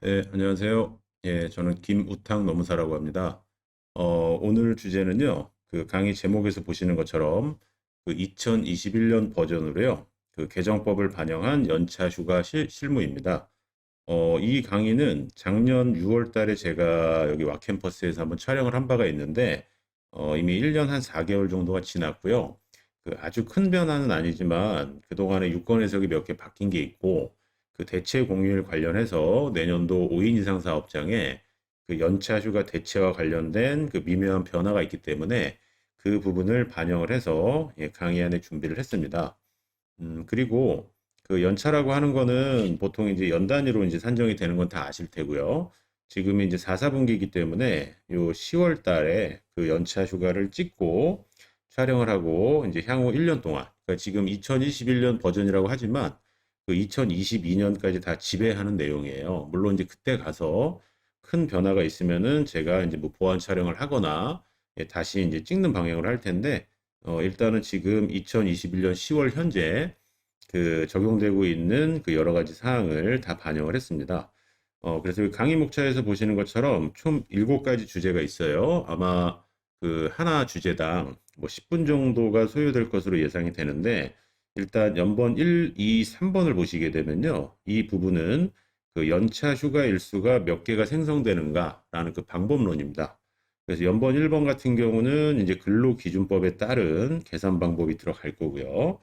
네, 안녕하세요. 예, 저는 김우탕 노무사라고 합니다. 오늘 주제는요, 그 강의 제목에서 보시는 것처럼 그 2021년 버전으로요, 그 개정법을 반영한 연차 휴가 실무입니다. 이 강의는 작년 6월 달에 제가 여기 와캠퍼스에서 한번 촬영을 한 바가 있는데, 이미 1년 한 4개월 정도가 지났고요. 그 아주 큰 변화는 아니지만 그동안에 유권 해석이 몇 개 바뀐 게 있고, 그 대체 공휴일 관련해서 내년도 5인 이상 사업장에 그 연차 휴가 대체와 관련된 그 미묘한 변화가 있기 때문에 그 부분을 반영을 해서 예, 강의안에 준비를 했습니다. 그리고 그 연차라고 하는 거는 보통 이제 연 단위로 이제 산정이 되는 건 다 아실 테고요. 지금이 이제 4사분기이기 때문에 요 10월 달에 그 연차 휴가를 찍고 촬영을 하고 이제 향후 1년 동안, 그러니까 지금 2021년 버전이라고 하지만 그 2022년까지 다 지배하는 내용이에요. 물론 이제 그때 가서 큰 변화가 있으면은 제가 이제 뭐 보완 촬영을 하거나 예, 다시 이제 찍는 방향으로 할 텐데 일단은 지금 2021년 10월 현재 그 적용되고 있는 그 여러 가지 사항을 다 반영을 했습니다. 그래서 강의 목차에서 보시는 것처럼 총 7가지 주제가 있어요. 아마 그 하나 주제당 뭐 10분 정도가 소요될 것으로 예상이 되는데 일단 연번 1, 2, 3번을 보시게 되면요. 이 부분은 그 연차 휴가 일수가 몇 개가 생성되는가라는 그 방법론입니다. 그래서 연번 1번 같은 경우는 이제 근로기준법에 따른 계산 방법이 들어갈 거고요.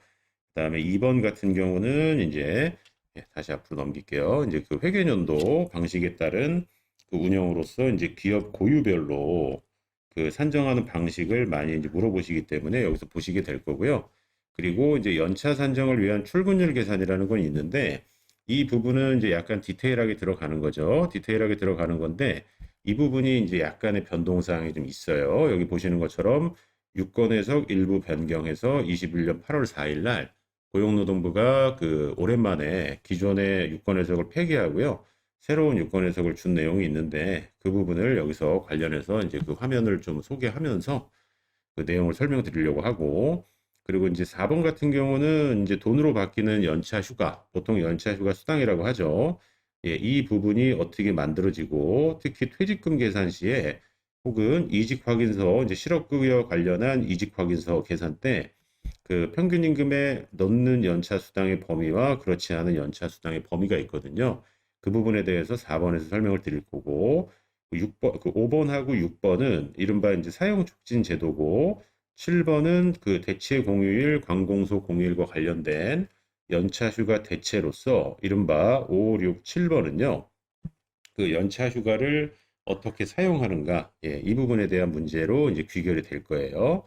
그다음에 2번 같은 경우는 이제 예, 다시 앞으로 넘길게요. 이제 그 회계연도 방식에 따른 그 운영으로서 이제 기업 고유별로 그 산정하는 방식을 많이 이제 물어보시기 때문에 여기서 보시게 될 거고요. 그리고 이제 연차 산정을 위한 출근율 계산이라는 건 있는데 이 부분은 이제 약간 디테일하게 들어가는 거죠. 디테일하게 들어가는 건데 이 부분이 이제 약간의 변동사항이 좀 있어요. 여기 보시는 것처럼 유권 해석 일부 변경해서 21년 8월 4일 날 고용노동부가 그 오랜만에 기존의 유권 해석을 폐기하고요. 새로운 유권 해석을 준 내용이 있는데 그 부분을 여기서 관련해서 이제 그 화면을 좀 소개하면서 그 내용을 설명드리려고 하고 그리고 이제 4번 같은 경우는 이제 돈으로 바뀌는 연차 휴가, 보통 연차 휴가 수당이라고 하죠. 예, 이 부분이 어떻게 만들어지고 특히 퇴직금 계산 시에 혹은 이직 확인서, 이제 실업급여 관련한 이직 확인서 계산 때 그 평균 임금에 넣는 연차 수당의 범위와 그렇지 않은 연차 수당의 범위가 있거든요. 그 부분에 대해서 4번에서 설명을 드릴 거고, 6번, 그 5번하고 6번은 이른바 이제 사용 촉진 제도고, 7번은 그 대체 공휴일, 관공서 공휴일과 관련된 연차 휴가 대체로서 이른바 5, 6, 7번은요. 그 연차 휴가를 어떻게 사용하는가, 예, 이 부분에 대한 문제로 이제 귀결이 될 거예요.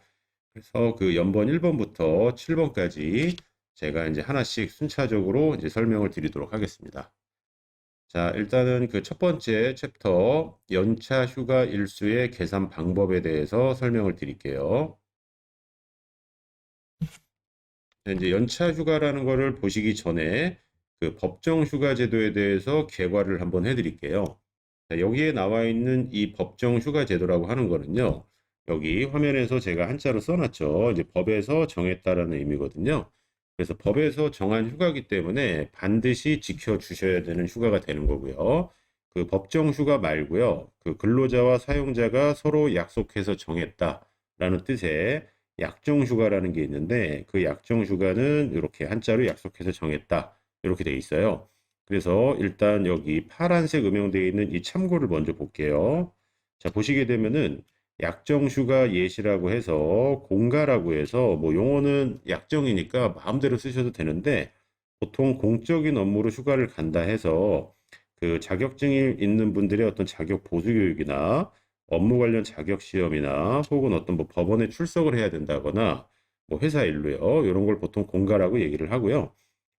그래서 그 연번 1번부터 7번까지 제가 이제 하나씩 순차적으로 이제 설명을 드리도록 하겠습니다. 자, 일단은 그 첫 번째 챕터 연차 휴가 일수의 계산 방법에 대해서 설명을 드릴게요. 이제 연차 휴가라는 거를 보시기 전에 그 법정 휴가 제도에 대해서 개괄을 한번 해드릴게요. 자, 여기에 나와 있는 이 법정 휴가 제도라고 하는 거는요. 여기 화면에서 제가 한자로 써놨죠. 이제 법에서 정했다라는 의미거든요. 그래서 법에서 정한 휴가기 때문에 반드시 지켜주셔야 되는 휴가가 되는 거고요. 그 법정 휴가 말고요. 그 근로자와 사용자가 서로 약속해서 정했다라는 뜻의 약정 휴가라는 게 있는데 그 약정 휴가는 이렇게 한자로 약속해서 정했다. 이렇게 돼 있어요. 그래서 일단 여기 파란색 음영되어 있는 이 참고를 먼저 볼게요. 자, 보시게 되면은 약정 휴가 예시라고 해서 공가라고 해서 뭐 용어는 약정이니까 마음대로 쓰셔도 되는데 보통 공적인 업무로 휴가를 간다 해서 그 자격증이 있는 분들의 어떤 자격 보수 교육이나 업무 관련 자격 시험이나 혹은 어떤 뭐 법원에 출석을 해야 된다거나 뭐 회사 일로요. 이런 걸 보통 공가라고 얘기를 하고요.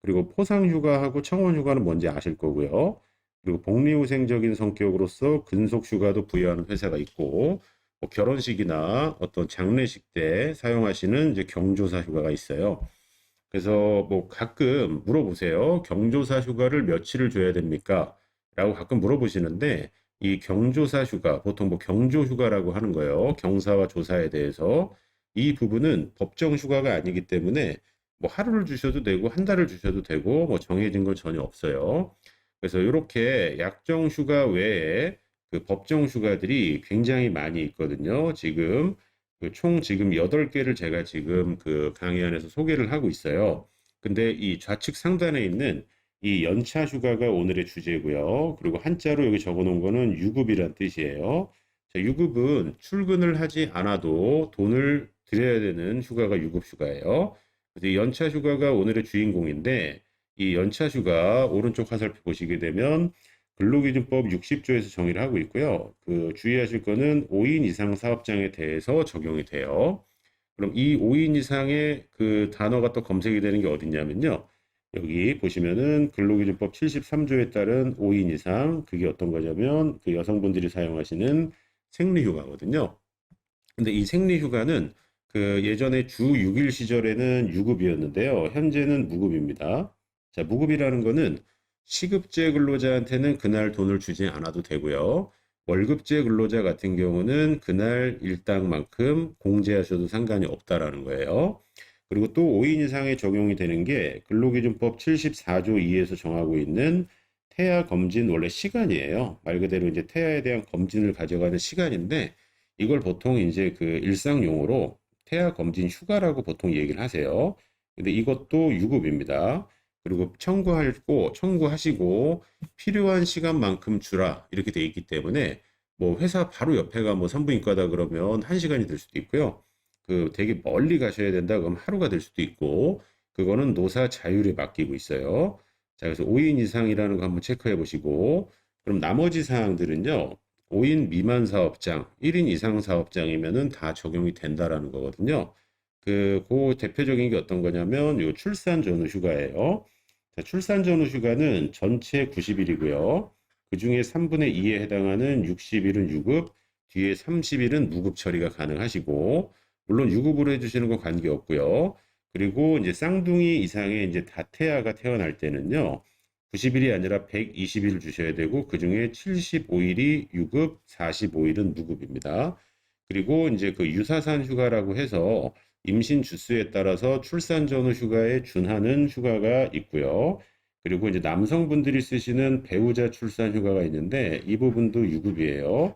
그리고 포상휴가하고 청원휴가는 뭔지 아실 거고요. 그리고 복리후생적인 성격으로서 근속휴가도 부여하는 회사가 있고, 뭐 결혼식이나 어떤 장례식 때 사용하시는 이제 경조사 휴가가 있어요. 그래서 뭐 가끔 물어보세요. 경조사 휴가를 며칠을 줘야 됩니까? 라고 가끔 물어보시는데, 이 경조사 휴가, 보통 뭐 경조 휴가라고 하는 거예요. 경사와 조사에 대해서. 이 부분은 법정 휴가가 아니기 때문에 뭐 하루를 주셔도 되고 한 달을 주셔도 되고 뭐 정해진 건 전혀 없어요. 그래서 이렇게 약정 휴가 외에 그 법정 휴가들이 굉장히 많이 있거든요. 지금 총 지금 8개를 제가 지금 그 강의 안에서 소개를 하고 있어요. 근데 이 좌측 상단에 있는 이 연차 휴가가 오늘의 주제고요. 그리고 한자로 여기 적어 놓은 거는 유급이란 뜻이에요. 자, 유급은 출근을 하지 않아도 돈을 드려야 되는 휴가가 유급 휴가예요. 그래서 연차 휴가가 오늘의 주인공인데 이 연차 휴가 오른쪽 화살표 보시게 되면 근로기준법 60조에서 정의를 하고 있고요. 그 주의하실 거는 5인 이상 사업장에 대해서 적용이 돼요. 그럼 이 5인 이상의 그 단어가 또 검색이 되는 게 어딨냐면요. 여기 보시면은 근로기준법 73조에 따른 5인 이상, 그게 어떤 거냐면 그 여성분들이 사용하시는 생리휴가거든요. 근데 이 생리휴가는 그 예전에 주 6일 시절에는 유급이었는데요. 현재는 무급입니다. 자, 무급이라는 거는 시급제 근로자한테는 그날 돈을 주지 않아도 되고요. 월급제 근로자 같은 경우는 그날 일당만큼 공제하셔도 상관이 없다라는 거예요. 그리고 또 5인 이상에 적용이 되는 게 근로기준법 74조 2에서 정하고 있는 태아 검진 원래 시간이에요. 말 그대로 이제 태아에 대한 검진을 가져가는 시간인데 이걸 보통 이제 그 일상 용어로 태아 검진 휴가라고 보통 얘기를 하세요. 근데 이것도 유급입니다. 그리고 청구하시고 필요한 시간만큼 주라 이렇게 돼 있기 때문에 뭐 회사 바로 옆에가 뭐 산부인과다 그러면 1시간이 될 수도 있고요. 그 되게 멀리 가셔야 된다 그러면 하루가 될 수도 있고 그거는 노사 자율에 맡기고 있어요. 자, 그래서 5인 이상이라는 거 한번 체크해 보시고 그럼 나머지 사항들은요. 5인 미만 사업장, 1인 이상 사업장이면은 다 적용이 된다라는 거거든요. 그 대표적인 게 어떤 거냐면 요 출산 전후 휴가예요. 자, 출산 전후 휴가는 전체 90일이고요. 그 중에 3분의 2에 해당하는 60일은 유급, 뒤에 30일은 무급 처리가 가능하시고, 물론 유급으로 해주시는 건 관계없고요. 그리고 이제 쌍둥이 이상의 이제 다태아가 태어날 때는요. 90일이 아니라 120일 주셔야 되고 그중에 75일이 유급, 45일은 무급입니다. 그리고 이제 그 유사산 휴가라고 해서 임신 주수에 따라서 출산 전후 휴가에 준하는 휴가가 있고요. 그리고 이제 남성분들이 쓰시는 배우자 출산 휴가가 있는데 이 부분도 유급이에요.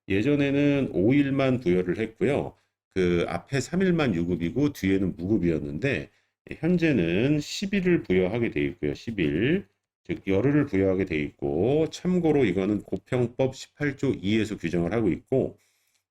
예전에는 5일만 부여를 했고요. 그 앞에 3일만 유급이고 뒤에는 무급이었는데 현재는 10일을 부여하게 돼 있고요. 10일. 즉 열흘을 부여하게 돼 있고 참고로 이거는 고평법 18조 2에서 규정을 하고 있고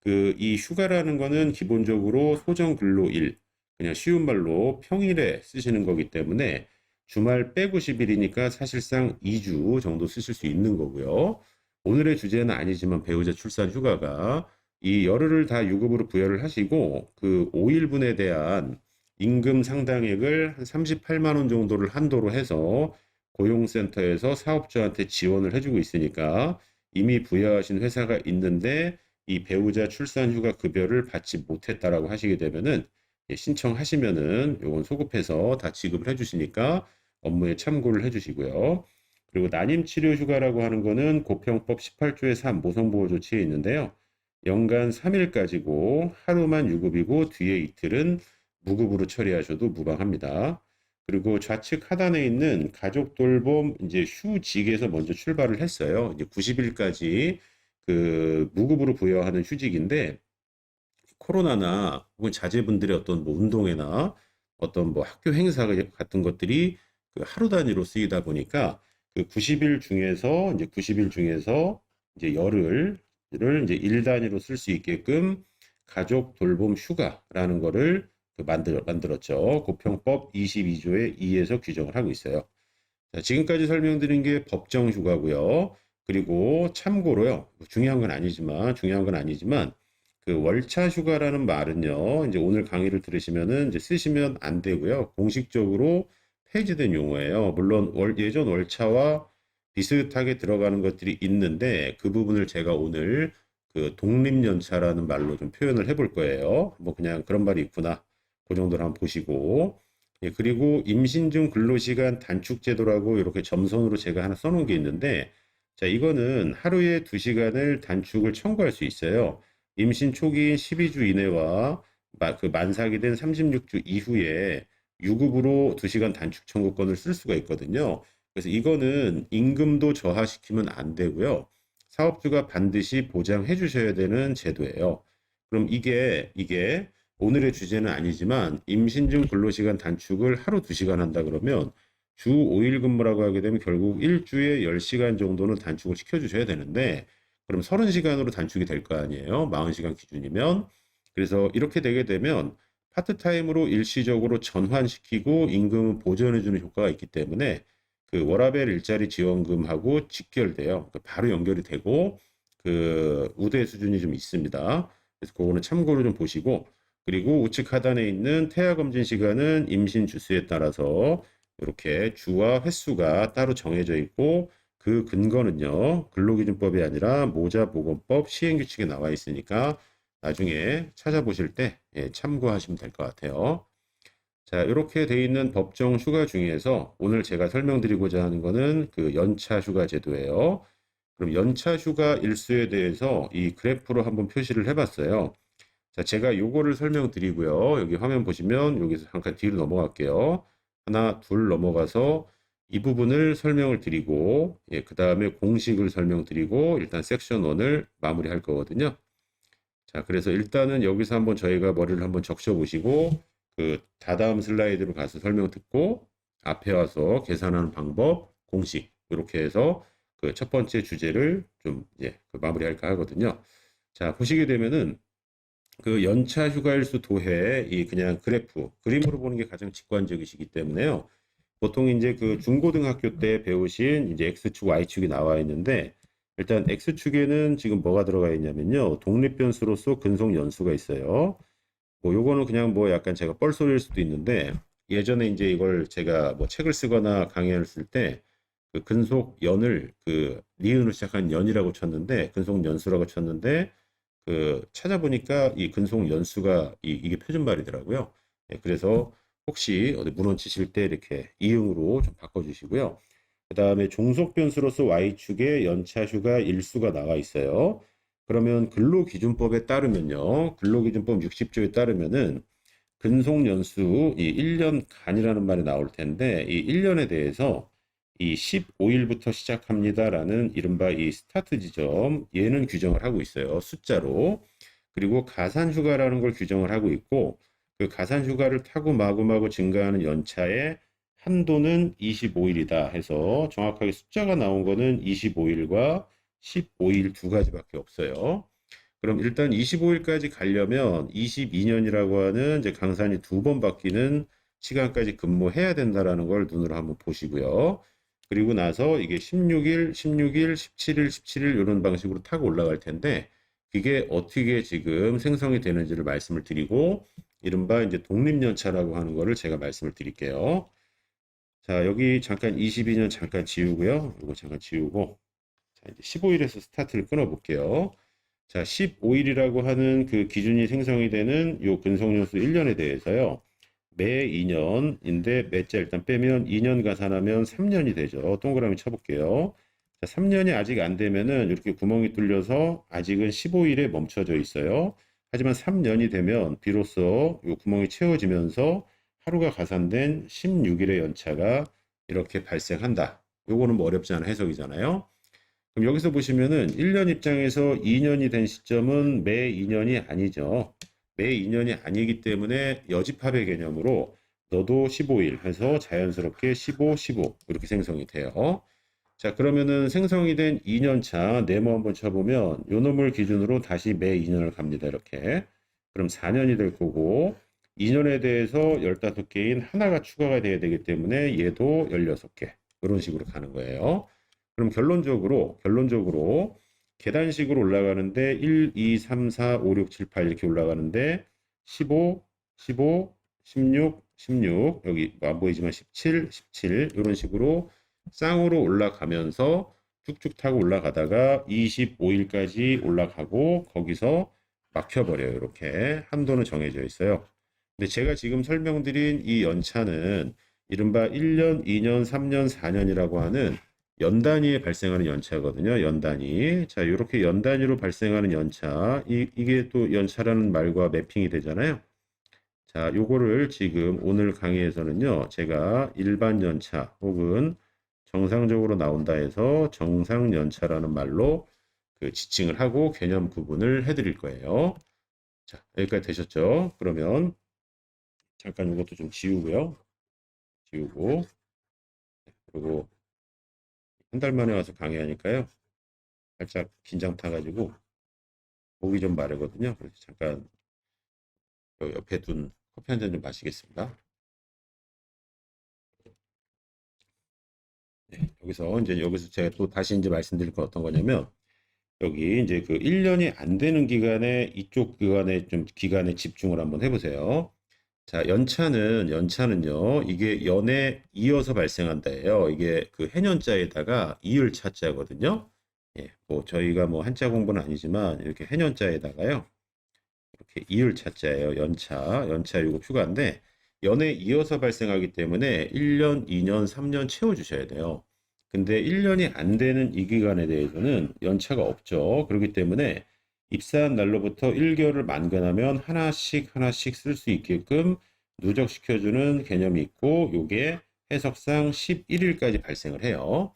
그 이 휴가라는 거는 기본적으로 소정 근로일 그냥 쉬운 말로 평일에 쓰시는 거기 때문에 주말 빼고 10일이니까 사실상 2주 정도 쓰실 수 있는 거고요. 오늘의 주제는 아니지만 배우자 출산 휴가가 이 열흘을 다 유급으로 부여를 하시고 그 5일분에 대한 임금 상당액을 한 38만 원 정도를 한도로 해서 고용센터에서 사업주한테 지원을 해주고 있으니까 이미 부여하신 회사가 있는데 이 배우자 출산 휴가 급여를 받지 못했다라고 하시게 되면은 신청하시면은 요건 소급해서 다 지급을 해주시니까 업무에 참고를 해주시고요. 그리고 난임 치료 휴가라고 하는 거는 고평법 18조의 3 모성보호 조치에 있는데요. 연간 3일까지고 하루만 유급이고 뒤에 이틀은 무급으로 처리하셔도 무방합니다. 그리고 좌측 하단에 있는 가족 돌봄 이제 휴직에서 먼저 출발을 했어요. 이제 90일까지 그 무급으로 부여하는 휴직인데 코로나나 혹은 자제분들의 어떤 뭐 운동회나 어떤 뭐 학교 행사 같은 것들이 그 하루 단위로 쓰이다 보니까 그 90일 중에서 이제 열흘을 이제 일 단위로 쓸 수 있게끔 가족 돌봄 휴가라는 거를 만들었죠. 고평법 22조의 2에서 규정을 하고 있어요. 자, 지금까지 설명드린 게 법정 휴가고요. 그리고 참고로요. 중요한 건 아니지만 그 월차 휴가라는 말은요. 이제 오늘 강의를 들으시면은 이제 쓰시면 안 되고요. 공식적으로 폐지된 용어예요. 물론 예전 월차와 비슷하게 들어가는 것들이 있는데 그 부분을 제가 오늘 그 독립연차라는 말로 좀 표현을 해볼 거예요. 뭐 그냥 그런 말이 있구나. 그 정도로 한번 보시고 예, 그리고 임신 중 근로시간 단축 제도라고 이렇게 점선으로 제가 하나 써놓은 게 있는데, 자, 이거는 하루에 2시간을 단축을 청구할 수 있어요. 임신 초기인 12주 이내와 그 만삭이 된 36주 이후에 유급으로 2시간 단축 청구권을 쓸 수가 있거든요. 그래서 이거는 임금도 저하시키면 안 되고요. 사업주가 반드시 보장해 주셔야 되는 제도예요. 그럼 이게 오늘의 주제는 아니지만 임신중 근로시간 단축을 하루 2시간 한다 그러면 주 5일 근무라고 하게 되면 결국 일주에 10시간 정도는 단축을 시켜주셔야 되는데 그럼 30시간으로 단축이 될 거 아니에요. 40시간 기준이면. 그래서 이렇게 되게 되면 파트타임으로 일시적으로 전환시키고 임금을 보전해주는 효과가 있기 때문에 그 워라밸 일자리 지원금하고 직결돼요. 그러니까 바로 연결이 되고 그 우대 수준이 좀 있습니다. 그래서 그거는 참고로 좀 보시고 그리고 우측 하단에 있는 태아 검진 시간은 임신 주수에 따라서 이렇게 주와 횟수가 따로 정해져 있고 그 근거는요 근로기준법이 아니라 모자보건법 시행규칙에 나와 있으니까 나중에 찾아보실 때 참고하시면 될 것 같아요. 자, 이렇게 돼 있는 법정 휴가 중에서 오늘 제가 설명드리고자 하는 거는 그 연차 휴가 제도예요. 그럼 연차 휴가 일수에 대해서 이 그래프로 한번 표시를 해봤어요. 자, 제가 요거를 설명드리고요. 여기 화면 보시면 여기서 잠깐 뒤로 넘어갈게요. 하나, 둘 넘어가서 이 부분을 설명을 드리고, 그 다음에 공식을 설명드리고, 일단 섹션 1을 마무리할 거거든요. 자, 그래서 일단은 여기서 한번 저희가 머리를 한번 적셔 보시고, 그 다다음 슬라이드로 가서 설명 듣고, 앞에 와서 계산하는 방법, 공식, 이렇게 해서 그 첫 번째 주제를 좀 이제 그 마무리할까 하거든요. 자, 보시게 되면은 그 연차 휴가일수 도해 이 그냥 그래프, 그림으로 보는 게 가장 직관적이시기 때문에요. 보통 이제 그 중고등학교 때 배우신 이제 X축, Y축이 나와 있는데 일단 X축에는 지금 뭐가 들어가 있냐면요. 독립변수로서 근속 연수가 있어요. 뭐 요거는 그냥 뭐 약간 제가 뻘소리일 수도 있는데 예전에 이제 이걸 제가 뭐 책을 쓰거나 강의를 쓸 때 그 근속 연을 그 니은으로 시작한 연이라고 쳤는데 근속 연수라고 쳤는데 그 찾아보니까 이 근속 연수가 이게 표준말이더라고요. 그래서 혹시 어디 문헌 치실 때 이렇게 이응으로 좀 바꿔주시고요. 그 다음에 종속 변수로서 Y축에 연차 휴가 일수가 나와 있어요. 그러면 근로기준법에 따르면요. 근로기준법 60조에 따르면은 근속연수 이 1년간이라는 말이 나올 텐데 이 1년에 대해서 이 15일부터 시작합니다라는 이른바 이 스타트 지점 얘는 규정을 하고 있어요. 숫자로. 그리고 가산휴가라는 걸 규정을 하고 있고 그 가산휴가를 타고 마구마구 증가하는 연차의 한도는 25일이다 해서 정확하게 숫자가 나온 거는 25일과 15일 두 가지밖에 없어요. 그럼 일단 25일까지 가려면 22년이라고 하는 이제 강산이 2번 바뀌는 시간까지 근무해야 된다라는 걸 눈으로 한번 보시고요. 그리고 나서 이게 16일, 16일, 17일, 17일 이런 방식으로 타고 올라갈 텐데 그게 어떻게 지금 생성이 되는지를 말씀을 드리고 이른바 이제 독립연차라고 하는 거를 제가 말씀을 드릴게요. 자, 여기 잠깐 22년 잠깐 지우고요. 이거 잠깐 지우고 자, 이제 15일에서 스타트를 끊어 볼게요. 자, 15일이라고 하는 그 기준이 생성이 되는 요 근속연수 1년에 대해서요. 매 2년인데 매자 일단 빼면 2년 가산하면 3년이 되죠. 동그라미 쳐볼게요. 자, 3년이 아직 안 되면은 이렇게 구멍이 뚫려서 아직은 15일에 멈춰져 있어요. 하지만 3년이 되면 비로소 요 구멍이 채워지면서 하루가 가산된 16일의 연차가 이렇게 발생한다. 요거는 뭐 어렵지 않은 해석이잖아요. 그럼 여기서 보시면은 1년 입장에서 2년이 된 시점은 매 2년이 아니죠. 매 2년이 아니기 때문에 여집합의 개념으로 너도 15일 해서 자연스럽게 15, 15 이렇게 생성이 돼요. 자, 그러면은 생성이 된 2년차 네모 한번 쳐보면 요 놈을 기준으로 다시 매 2년을 갑니다. 이렇게. 그럼 4년이 될 거고 2년에 대해서 15개인 하나가 추가가 돼야 되기 때문에 얘도 16개. 이런 식으로 가는 거예요. 그럼 결론적으로 계단식으로 올라가는데 1, 2, 3, 4, 5, 6, 7, 8 이렇게 올라가는데 15, 15, 16, 16 여기 안 보이지만 17, 17 이런 식으로 쌍으로 올라가면서 쭉쭉 타고 올라가다가 25일까지 올라가고 거기서 막혀버려요. 이렇게 한도는 정해져 있어요. 근데 제가 지금 설명드린 이 연차는 이른바 1년, 2년, 3년, 4년이라고 하는 연 단위에 발생하는 연차거든요. 연 단위. 자, 이렇게 연 단위로 발생하는 연차. 이게 또 연차라는 말과 매핑이 되잖아요. 자, 요거를 지금 오늘 강의에서는요. 제가 일반 연차 혹은 정상적으로 나온다 해서 정상연차라는 말로 그 지칭을 하고 개념 구분을 해드릴 거예요. 자, 여기까지 되셨죠? 그러면 잠깐 이것도 좀 지우고요. 지우고, 그리고 한 달 만에 와서 강의하니까요. 살짝 긴장 타가지고 목이 좀 마르거든요. 그래서 잠깐 옆에 둔 커피 한 잔 좀 마시겠습니다. 네, 여기서 제가 또 다시 이제 말씀드릴 건 어떤 거냐면, 여기 이제 그 1년이 안 되는 기간에 이쪽 기간에 집중을 한번 해보세요. 자, 연차는요, 이게 연에 이어서 발생한다예요. 이게 그 해년자에다가 이을 차자거든요. 예, 뭐 저희가 뭐 한자 공부는 아니지만 이렇게 해년자에다가요, 이렇게 이을 차자예요. 연차 요거 휴가인데 연에 이어서 발생하기 때문에 1년, 2년, 3년 채워주셔야 돼요. 근데 1년이 안 되는 이 기간에 대해서는 연차가 없죠. 그렇기 때문에 입사한 날로부터 1개월을 만기하면 하나씩 하나씩 쓸 수 있게끔 누적시켜주는 개념이 있고, 요게 해석상 11일까지 발생을 해요.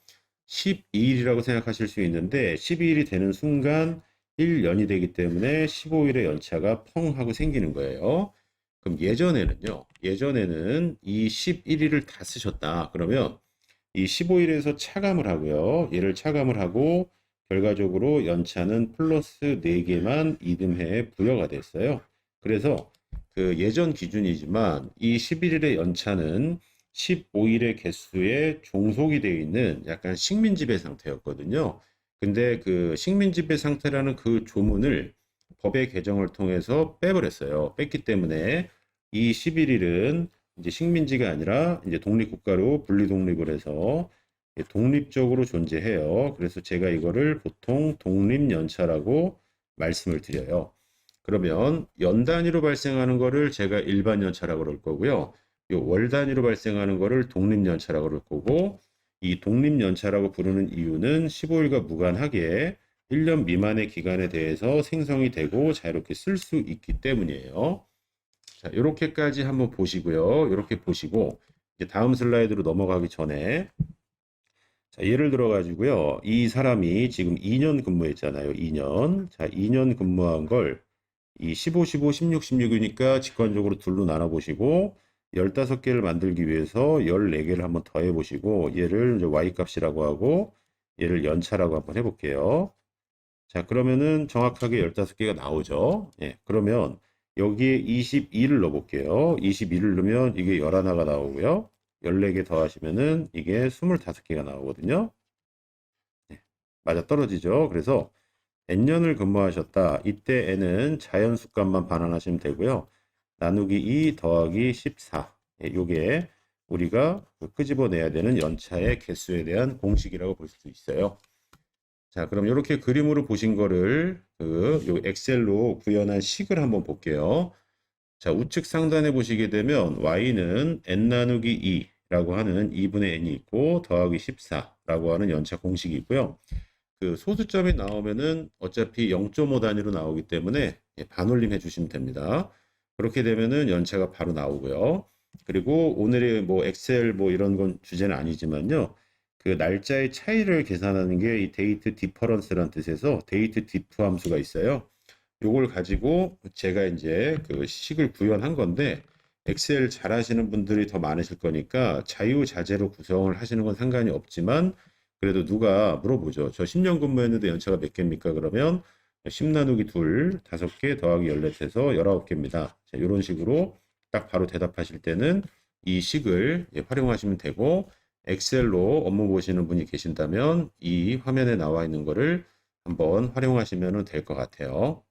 12일이라고 생각하실 수 있는데 12일이 되는 순간 1년이 되기 때문에 15일의 연차가 펑 하고 생기는 거예요. 그럼 예전에는 이 11일을 다 쓰셨다. 그러면 이 15일에서 차감을 하고요. 얘를 차감을 하고 결과적으로 연차는 플러스 4개만 이듬해에 부여가 됐어요. 그래서 그 예전 기준이지만 이 11일의 연차는 15일의 개수에 종속이 되어 있는 약간 식민지배 상태였거든요. 근데 그 식민지배 상태라는 그 조문을 법의 개정을 통해서 빼버렸어요. 뺐기 때문에 이 11일은 이제 식민지가 아니라 이제 독립국가로 분리 독립을 해서 독립적으로 존재해요. 그래서 제가 이거를 보통 독립연차라고 말씀을 드려요. 그러면 연 단위로 발생하는 거를 제가 일반 연차라고 그럴 거고요. 요 월 단위로 발생하는 거를 독립연차라고 그럴 거고, 이 독립연차라고 부르는 이유는 15일과 무관하게 1년 미만의 기간에 대해서 생성이 되고 자유롭게 쓸 수 있기 때문이에요. 자, 이렇게까지 한번 보시고요. 이렇게 보시고 이제 다음 슬라이드로 넘어가기 전에, 자, 예를 들어 가지고요. 이 사람이 지금 2년 근무했잖아요. 2년. 자, 2년 근무한 걸 이 15, 15, 16, 16이니까 직관적으로 둘로 나눠 보시고 15개를 만들기 위해서 14개를 한번 더해 보시고 얘를 이제 y 값이라고 하고 얘를 연차라고 한번 해 볼게요. 자, 그러면은 정확하게 15개가 나오죠. 예. 그러면 여기에 22를 넣어 볼게요. 22를 넣으면 이게 11가 나오고요. 14개 더하시면은 이게 25개가 나오거든요. 네, 맞아 떨어지죠. 그래서 N년을 근무하셨다. 이때 N은 자연수값만 반환하시면 되고요. 나누기 2 더하기 14. 예, 요게 우리가 끄집어내야 되는 연차의 개수에 대한 공식이라고 볼 수 있어요. 자, 그럼 이렇게 그림으로 보신 거를 요 엑셀로 구현한 식을 한번 볼게요. 자, 우측 상단에 보시게 되면 y는 n 나누기 2라고 하는 2분의 n이 있고 더하기 14라고 하는 연차 공식이 있고요. 그 소수점이 나오면은 어차피 0.5 단위로 나오기 때문에 반올림 해주시면 됩니다. 그렇게 되면은 연차가 바로 나오고요. 그리고 오늘의 뭐 엑셀 뭐 이런 건 주제는 아니지만요. 그 날짜의 차이를 계산하는 게 이 데이트 디퍼런스라는 뜻에서 데이트 디프 함수가 있어요. 요걸 가지고 제가 이제 그 식을 구현한 건데 엑셀 잘 하시는 분들이 더 많으실 거니까 자유자재로 구성을 하시는 건 상관이 없지만 그래도 누가 물어보죠. 저 10년 근무했는데 연차가 몇 개입니까? 그러면 10 나누기 2, 5개 더하기 14해서 19개입니다. 자, 이런 식으로 딱 바로 대답하실 때는 이 식을 활용하시면 되고 엑셀로 업무 보시는 분이 계신다면 이 화면에 나와 있는 거를 한번 활용하시면 될 것 같아요.